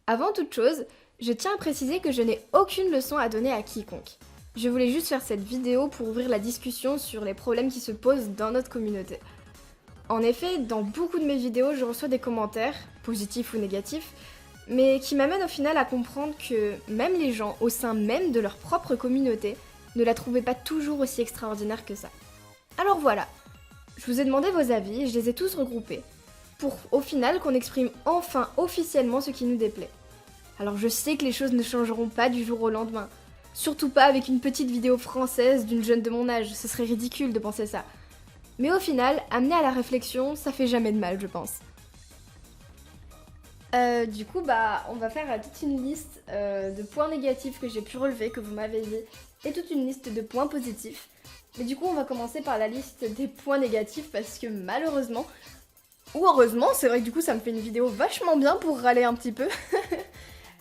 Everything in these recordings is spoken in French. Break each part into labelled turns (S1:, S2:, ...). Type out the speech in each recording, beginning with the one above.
S1: Avant toute chose, je tiens à préciser que je n'ai aucune leçon à donner à quiconque. Je voulais juste faire cette vidéo pour ouvrir la discussion sur les problèmes qui se posent dans notre communauté. En effet, dans beaucoup de mes vidéos, je reçois des commentaires, positifs ou négatifs, mais qui m'amènent au final à comprendre que même les gens au sein même de leur propre communauté ne la trouvaient pas toujours aussi extraordinaire que ça. Alors voilà, je vous ai demandé vos avis et je les ai tous regroupés, pour au final qu'on exprime enfin officiellement ce qui nous déplaît. Alors je sais que les choses ne changeront pas du jour au lendemain, surtout pas avec une petite vidéo française d'une jeune de mon âge, ce serait ridicule de penser ça. Mais au final, amener à la réflexion, ça fait jamais de mal, je pense. Du coup, on va faire toute une liste de points négatifs que j'ai pu relever, que vous m'avez dit, et toute une liste de points positifs. Mais du coup, on va commencer par la liste des points négatifs parce que malheureusement, ou heureusement, c'est vrai que du coup, ça me fait une vidéo vachement bien pour râler un petit peu.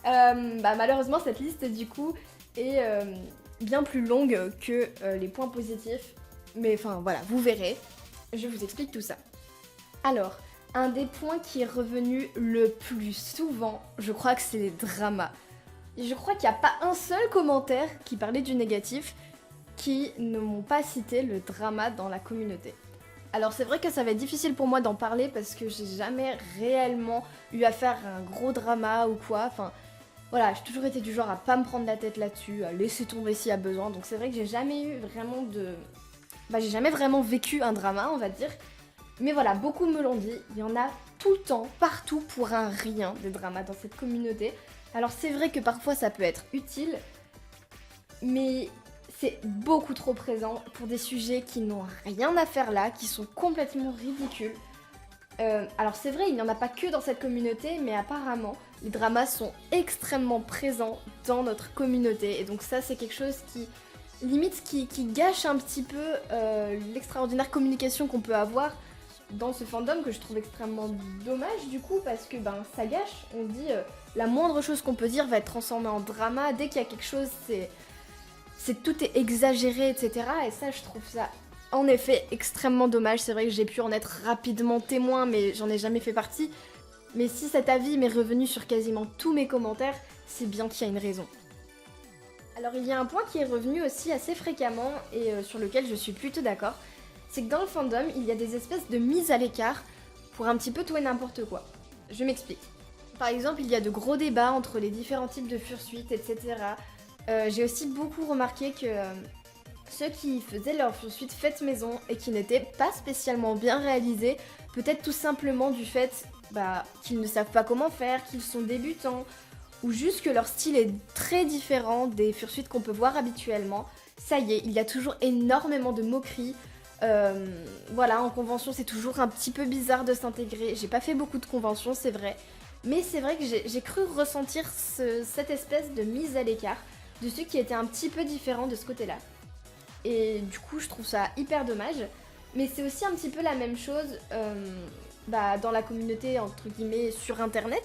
S1: Malheureusement, cette liste du coup est bien plus longue que les points positifs. Mais enfin voilà, vous verrez, je vous explique tout ça. Alors, un des points qui est revenu le plus souvent, je crois que c'est les dramas. Et je crois qu'il n'y a pas un seul commentaire qui parlait du négatif qui ne m'ont pas cité le drama dans la communauté. Alors c'est vrai que ça va être difficile pour moi d'en parler parce que j'ai jamais réellement eu à faire un gros drama ou quoi, enfin voilà, j'ai toujours été du genre à pas me prendre la tête là-dessus, à laisser tomber s'il y a besoin, donc c'est vrai que j'ai jamais eu vraiment de... j'ai jamais vraiment vécu un drama, on va dire. Mais voilà, beaucoup me l'ont dit, il y en a tout le temps, partout, pour un rien, des dramas dans cette communauté. Alors c'est vrai que parfois ça peut être utile, mais c'est beaucoup trop présent pour des sujets qui n'ont rien à faire là, qui sont complètement ridicules. Alors c'est vrai, il n'y en a pas que dans cette communauté, mais apparemment, les dramas sont extrêmement présents dans notre communauté. Et donc ça, c'est quelque chose qui, limite, qui gâche un petit peu l'extraordinaire communication qu'on peut avoir dans ce fandom, que je trouve extrêmement dommage du coup, parce que ça gâche. On dit, la moindre chose qu'on peut dire va être transformée en drama. Dès qu'il y a quelque chose, tout est exagéré, etc. Et ça, je trouve ça en effet extrêmement dommage. C'est vrai que j'ai pu en être rapidement témoin, mais j'en ai jamais fait partie. Mais si cet avis m'est revenu sur quasiment tous mes commentaires, c'est bien qu'il y a une raison. Alors il y a un point qui est revenu aussi assez fréquemment et sur lequel je suis plutôt d'accord, c'est que dans le fandom, il y a des espèces de mises à l'écart pour un petit peu tout et n'importe quoi. Je m'explique. Par exemple, il y a de gros débats entre les différents types de fursuites, etc. J'ai aussi beaucoup remarqué que ceux qui faisaient leur fursuite faite maison et qui n'étaient pas spécialement bien réalisés, peut-être tout simplement du fait qu'ils ne savent pas comment faire, qu'ils sont débutants, ou juste que leur style est très différent des fursuites qu'on peut voir habituellement. Ça y est, il y a toujours énormément de moqueries. Voilà, en convention c'est toujours un petit peu bizarre de s'intégrer. J'ai pas fait beaucoup de conventions, c'est vrai. Mais c'est vrai que j'ai cru ressentir cette espèce de mise à l'écart de ceux qui étaient un petit peu différents de ce côté-là. Et du coup, je trouve ça hyper dommage. Mais c'est aussi un petit peu la même chose dans la communauté, entre guillemets, sur internet.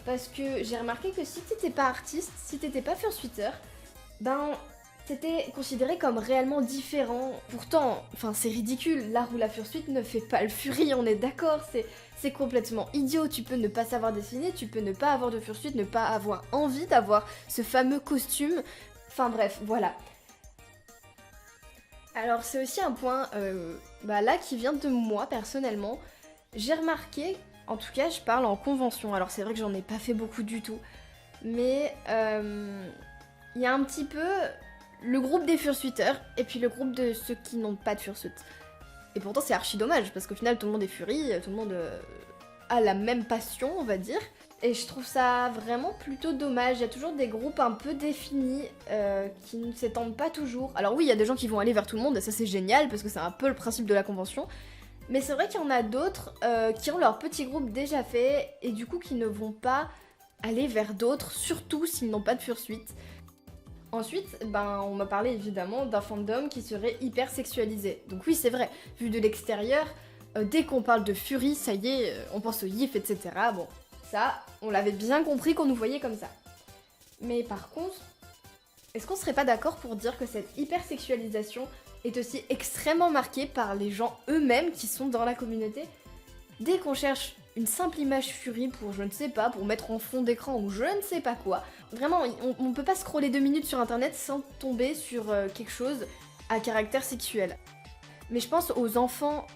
S1: Parce que j'ai remarqué que si t'étais pas artiste, si t'étais pas fursuiter, t'étais considéré comme réellement différent. Pourtant, c'est ridicule, l'art ou la fursuite ne fait pas le furie, on est d'accord, c'est complètement idiot. Tu peux ne pas savoir dessiner, tu peux ne pas avoir de fursuite, ne pas avoir envie d'avoir ce fameux costume. Enfin bref, voilà. Alors c'est aussi un point là qui vient de moi personnellement. J'ai remarqué, en tout cas je parle en convention, alors c'est vrai que j'en ai pas fait beaucoup du tout, mais il y a un petit peu le groupe des fursuiteurs et puis le groupe de ceux qui n'ont pas de fursuite. Et pourtant c'est archi dommage parce qu'au final tout le monde est furie, tout le monde a la même passion on va dire. Et je trouve ça vraiment plutôt dommage, il y a toujours des groupes un peu définis qui ne s'étendent pas toujours. Alors oui, il y a des gens qui vont aller vers tout le monde et ça c'est génial parce que c'est un peu le principe de la convention. Mais c'est vrai qu'il y en a d'autres qui ont leur petit groupe déjà fait et du coup qui ne vont pas aller vers d'autres, surtout s'ils n'ont pas de fursuite. Ensuite, on m'a parlé évidemment d'un fandom qui serait hyper sexualisé. Donc oui, c'est vrai, vu de l'extérieur, dès qu'on parle de furie, ça y est, on pense au YIF, etc. Bon, ça, on l'avait bien compris qu'on nous voyait comme ça. Mais par contre, est-ce qu'on serait pas d'accord pour dire que cette hypersexualisation est aussi extrêmement marquée par les gens eux-mêmes qui sont dans la communauté? Dès qu'on cherche une simple image Fury pour je ne sais pas, pour mettre en fond d'écran ou je ne sais pas quoi. Vraiment, on peut pas scroller 2 minutes sur internet sans tomber sur quelque chose à caractère sexuel. Mais je pense aux enfants,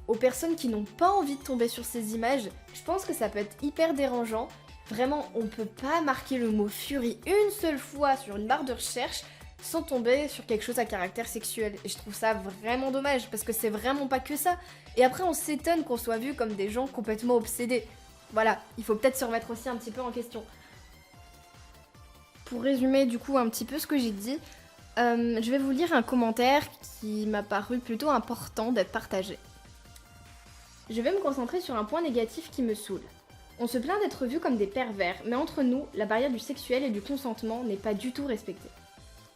S1: aux personnes qui n'ont pas envie de tomber sur ces images, je pense que ça peut être hyper dérangeant. Vraiment, on peut pas marquer le mot Fury une seule fois sur une barre de recherche sans tomber sur quelque chose à caractère sexuel. Et je trouve ça vraiment dommage, parce que c'est vraiment pas que ça. Et après, on s'étonne qu'on soit vus comme des gens complètement obsédés. Voilà, il faut peut-être se remettre aussi un petit peu en question. Pour résumer du coup un petit peu ce que j'ai dit, je vais vous lire un commentaire qui m'a paru plutôt important d'être partagé. Je vais me concentrer sur un point négatif qui me saoule. On se plaint d'être vus comme des pervers, mais entre nous, la barrière du sexuel et du consentement n'est pas du tout respectée.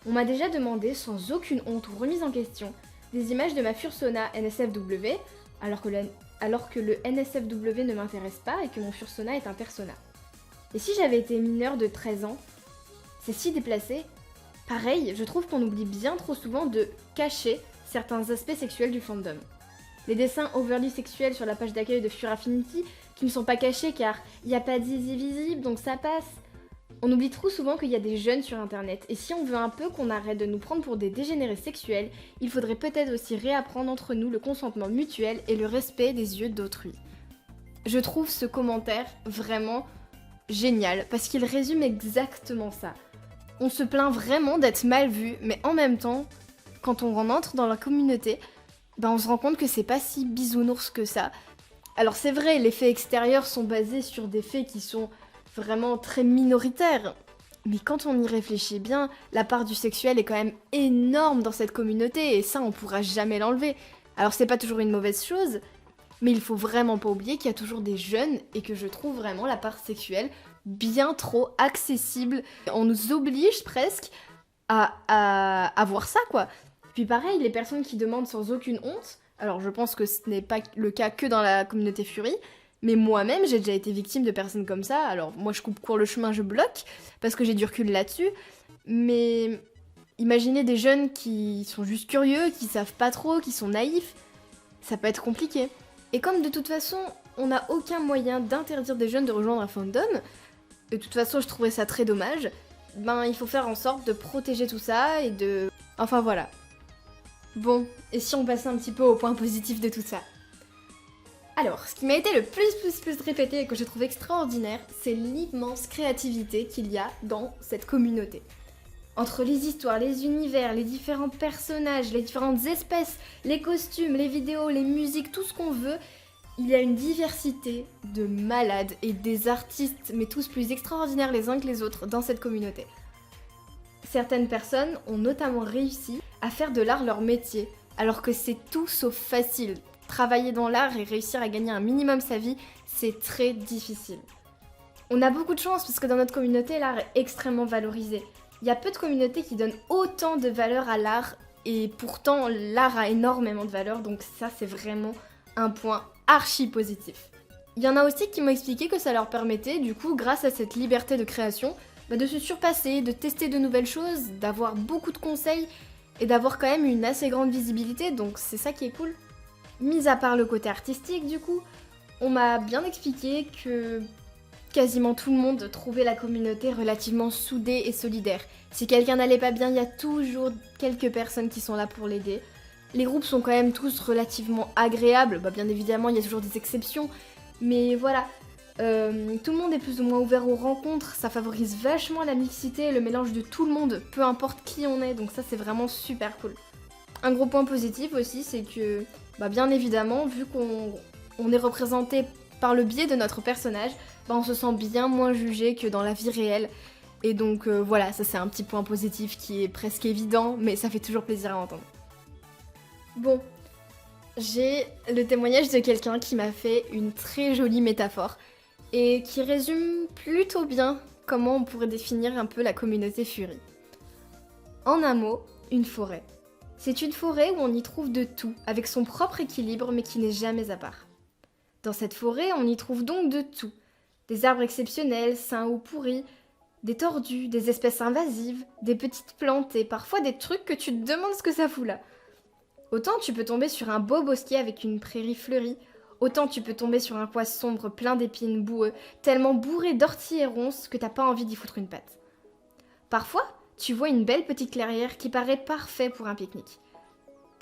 S1: On m'a déjà demandé, sans aucune honte ou remise en question, des images de ma fursona NSFW, alors que le NSFW ne m'intéresse pas et que mon fursona est un persona. Et si j'avais été mineure de 13 ans, c'est si déplacé. Pareil, je trouve qu'on oublie bien trop souvent de cacher certains aspects sexuels du fandom. Les dessins overly sexuels sur la page d'accueil de Fur Affinity, qui ne sont pas cachés car il n'y a pas de zizi visible, donc ça passe. On oublie trop souvent qu'il y a des jeunes sur internet, et si on veut un peu qu'on arrête de nous prendre pour des dégénérés sexuels, il faudrait peut-être aussi réapprendre entre nous le consentement mutuel et le respect des yeux d'autrui. Je trouve ce commentaire vraiment génial, parce qu'il résume exactement ça. On se plaint vraiment d'être mal vu, mais en même temps, quand on rentre dans la communauté, on se rend compte que c'est pas si bisounours que ça. Alors c'est vrai, les faits extérieurs sont basés sur des faits qui sont vraiment très minoritaire. Mais quand on y réfléchit bien, la part du sexuel est quand même énorme dans cette communauté et ça on pourra jamais l'enlever. Alors c'est pas toujours une mauvaise chose, mais il faut vraiment pas oublier qu'il y a toujours des jeunes et que je trouve vraiment la part sexuelle bien trop accessible. On nous oblige presque à voir ça quoi. Puis pareil, les personnes qui demandent sans aucune honte, alors je pense que ce n'est pas le cas que dans la communauté Fury, mais moi-même, j'ai déjà été victime de personnes comme ça. Alors moi, je coupe court le chemin, je bloque, parce que j'ai du recul là-dessus. Mais imaginez des jeunes qui sont juste curieux, qui savent pas trop, qui sont naïfs. Ça peut être compliqué. Et comme de toute façon, on n'a aucun moyen d'interdire des jeunes de rejoindre un fandom, et de toute façon, je trouverais ça très dommage, il faut faire en sorte de protéger tout ça et de... Enfin voilà. Bon, et si on passait un petit peu au point positif de tout ça ? Alors, ce qui m'a été le plus répété et que je trouve extraordinaire, c'est l'immense créativité qu'il y a dans cette communauté. Entre les histoires, les univers, les différents personnages, les différentes espèces, les costumes, les vidéos, les musiques, tout ce qu'on veut, il y a une diversité de malades et des artistes, mais tous plus extraordinaires les uns que les autres dans cette communauté. Certaines personnes ont notamment réussi à faire de l'art leur métier, alors que c'est tout sauf facile. Travailler dans l'art et réussir à gagner un minimum sa vie, c'est très difficile. On a beaucoup de chance parce que dans notre communauté, l'art est extrêmement valorisé. Il y a peu de communautés qui donnent autant de valeur à l'art et pourtant l'art a énormément de valeur, donc ça c'est vraiment un point archi positif. Il y en a aussi qui m'ont expliqué que ça leur permettait, du coup, grâce à cette liberté de création, de se surpasser, de tester de nouvelles choses, d'avoir beaucoup de conseils et d'avoir quand même une assez grande visibilité, donc c'est ça qui est cool. Mis à part le côté artistique du coup, on m'a bien expliqué que quasiment tout le monde trouvait la communauté relativement soudée et solidaire. Si quelqu'un n'allait pas bien, il y a toujours quelques personnes qui sont là pour l'aider. Les groupes sont quand même tous relativement agréables, bien évidemment il y a toujours des exceptions, mais voilà. Tout le monde est plus ou moins ouvert aux rencontres, ça favorise vachement la mixité et le mélange de tout le monde, peu importe qui on est, donc ça c'est vraiment super cool. Un gros point positif aussi, c'est que bien évidemment, vu qu'on est représenté par le biais de notre personnage, on se sent bien moins jugé que dans la vie réelle. Et donc voilà, ça c'est un petit point positif qui est presque évident, mais ça fait toujours plaisir à entendre. Bon, j'ai le témoignage de quelqu'un qui m'a fait une très jolie métaphore et qui résume plutôt bien comment on pourrait définir un peu la communauté Fury. En un mot, une forêt. C'est une forêt où on y trouve de tout, avec son propre équilibre mais qui n'est jamais à part. Dans cette forêt, on y trouve donc de tout. Des arbres exceptionnels, sains ou pourris, des tordus, des espèces invasives, des petites plantes et parfois des trucs que tu te demandes ce que ça fout là. Autant tu peux tomber sur un beau bosquet avec une prairie fleurie, Autant tu peux tomber sur un coin sombre plein d'épines boueux, tellement bourré d'orties et ronces que t'as pas envie d'y foutre une patte. Parfois, tu vois une belle petite clairière qui paraît parfait pour un pique-nique.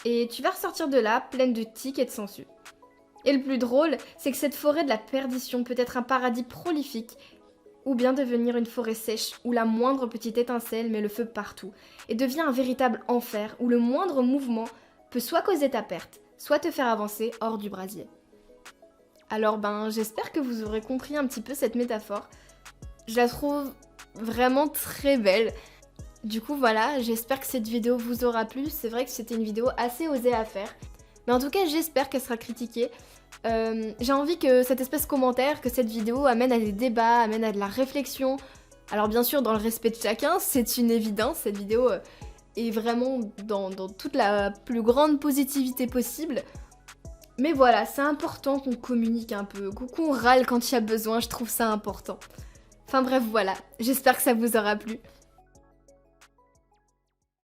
S1: Et tu vas ressortir de là pleine de tiques et de sangsues. Et le plus drôle, c'est que cette forêt de la perdition peut être un paradis prolifique, ou bien devenir une forêt sèche où la moindre petite étincelle met le feu partout, et devient un véritable enfer où le moindre mouvement peut soit causer ta perte, soit te faire avancer hors du brasier. Alors j'espère que vous aurez compris un petit peu cette métaphore. Je la trouve vraiment très belle. Du coup voilà, j'espère que cette vidéo vous aura plu. C'est vrai que c'était une vidéo assez osée à faire. Mais en tout cas, j'espère qu'elle sera critiquée. J'ai envie que cette espèce de commentaire, que cette vidéo amène à des débats, amène à de la réflexion. Alors bien sûr, dans le respect de chacun, c'est une évidence. Cette vidéo est vraiment dans toute la plus grande positivité possible. Mais voilà, c'est important qu'on communique un peu, qu'on râle quand il y a besoin, je trouve ça important. Enfin bref, voilà, j'espère que ça vous aura plu.